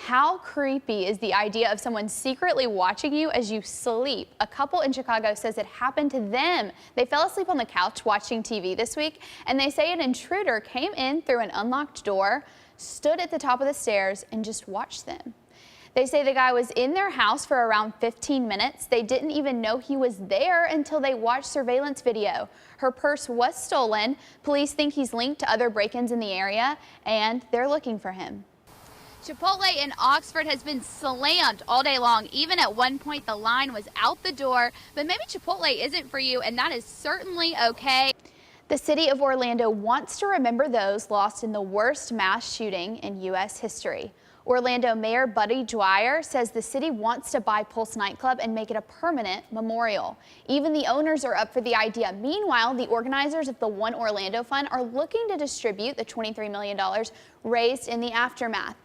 How creepy is the idea of someone secretly watching you as you sleep? A couple in Chicago says it happened to them. They fell asleep on the couch watching TV this week, and they say an intruder came in through an unlocked door, stood at the top of the stairs, and just watched them. They say the guy was in their house for around 15 minutes. They didn't even know he was there until they watched surveillance video. Her purse was stolen. Police think he's linked to other break-ins in the area, and they're looking for him. Chipotle in Oxford has been slammed all day long. Even at one point, the line was out the door. But maybe Chipotle isn't for you, and that is certainly okay. The city of Orlando wants to remember those lost in the worst mass shooting in U.S. history. Orlando Mayor Buddy Dwyer says the city wants to buy Pulse nightclub and make it a permanent memorial. Even the owners are up for the idea. Meanwhile, the organizers of the One Orlando Fund are looking to distribute the $23 million raised in the aftermath.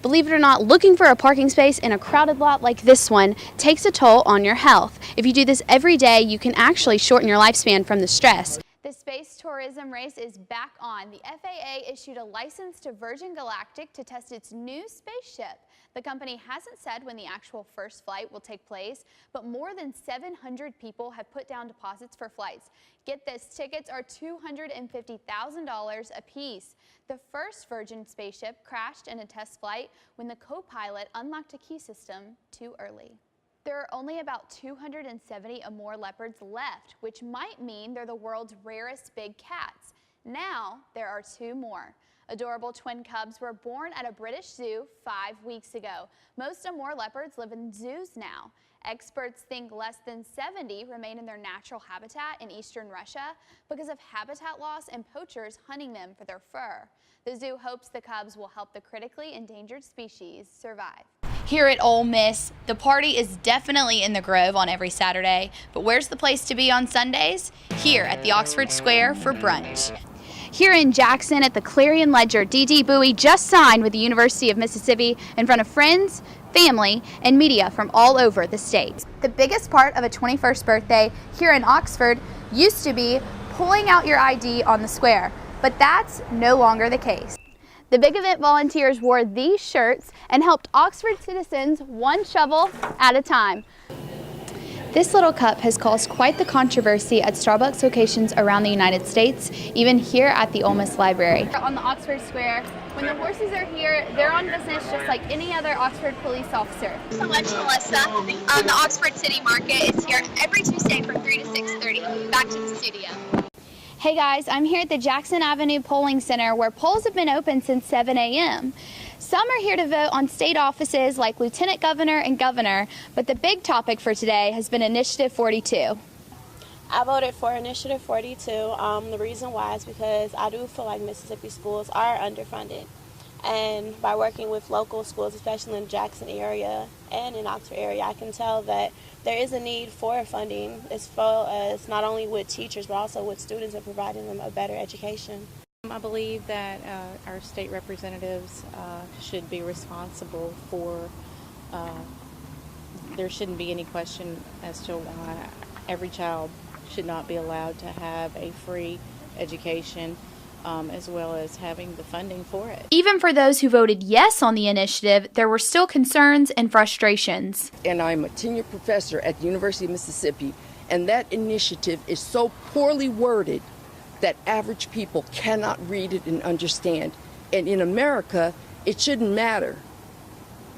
Believe it or not, looking for a parking space in a crowded lot like this one takes a toll on your health. If you do this every day, you can actually shorten your lifespan from the stress. The space tourism race is back on. The FAA issued a license to Virgin Galactic to test its new spaceship. The company hasn't said when the actual first flight will take place, but more than 700 people have put down deposits for flights. Get this, tickets are $250,000 apiece. The first Virgin spaceship crashed in a test flight when the co-pilot unlocked a key system too early. There are only about 270 Amur leopards left, which might mean they're the world's rarest big cats. Now there are 2 more. Adorable twin cubs were born at a British zoo 5 weeks ago. Most Amur leopards live in zoos now. Experts think less than 70 remain in their natural habitat in eastern Russia because of habitat loss and poachers hunting them for their fur. The zoo hopes the cubs will help the critically endangered species survive. Here at Ole Miss, the party is definitely in the Grove on every Saturday, but where's the place to be on Sundays? Here at the Oxford Square for brunch. Here in Jackson at the Clarion Ledger, D.D. Bowie just signed with the University of Mississippi in front of friends, family, and media from all over the state. The biggest part of a 21st birthday here in Oxford used to be pulling out your ID on the square, but that's no longer the case. The big event volunteers wore these shirts and helped Oxford citizens one shovel at a time. This little cup has caused quite the controversy at Starbucks locations around the United States, even here at the Ole Miss Library. On the Oxford Square, when the horses are here, they're on business just like any other Oxford police officer. So much, Melissa. The Oxford City Market is here every Tuesday from 3 to 6:30. Back to the studio. Hey guys, I'm here at the Jackson Avenue Polling Center where polls have been open since 7 a.m. Some are here to vote on state offices like Lieutenant Governor and Governor, but the big topic for today has been Initiative 42. I voted for Initiative 42. The reason why is because I do feel like Mississippi schools are underfunded. And by working with local schools, especially in the Jackson area and in Oxford area, I can tell that there is a need for funding as well as not only with teachers but also with students and providing them a better education. I believe that our state representatives should be responsible for, there shouldn't be any question as to why every child should not be allowed to have a free education, as well as having the funding for it. Even for those who voted yes on the initiative, there were still concerns and frustrations. And I'm a tenure professor at the University of Mississippi, and that initiative is so poorly worded that average people cannot read it and understand. And in America, it shouldn't matter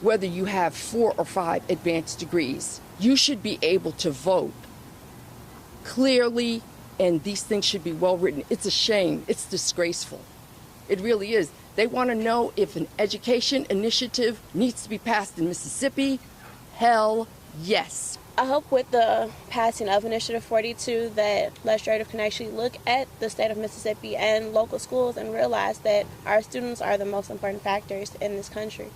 whether you have 4 or 5 advanced degrees. You should be able to vote clearly, and these things should be well written. It's a shame. It's disgraceful. It really is. They want to know if an education initiative needs to be passed in Mississippi. Hell yes. I hope with the passing of Initiative 42 that legislators can actually look at the state of Mississippi and local schools and realize that our students are the most important factors in this country.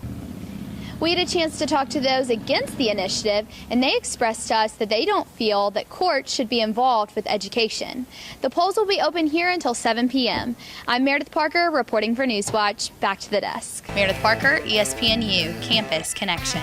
We had a chance to talk to those against the initiative, and they expressed to us that they don't feel that courts should be involved with education. The polls will be open here until 7 p.m. I'm Meredith Parker reporting for NewsWatch. Back to the desk. Meredith Parker, ESPNU, Campus Connection.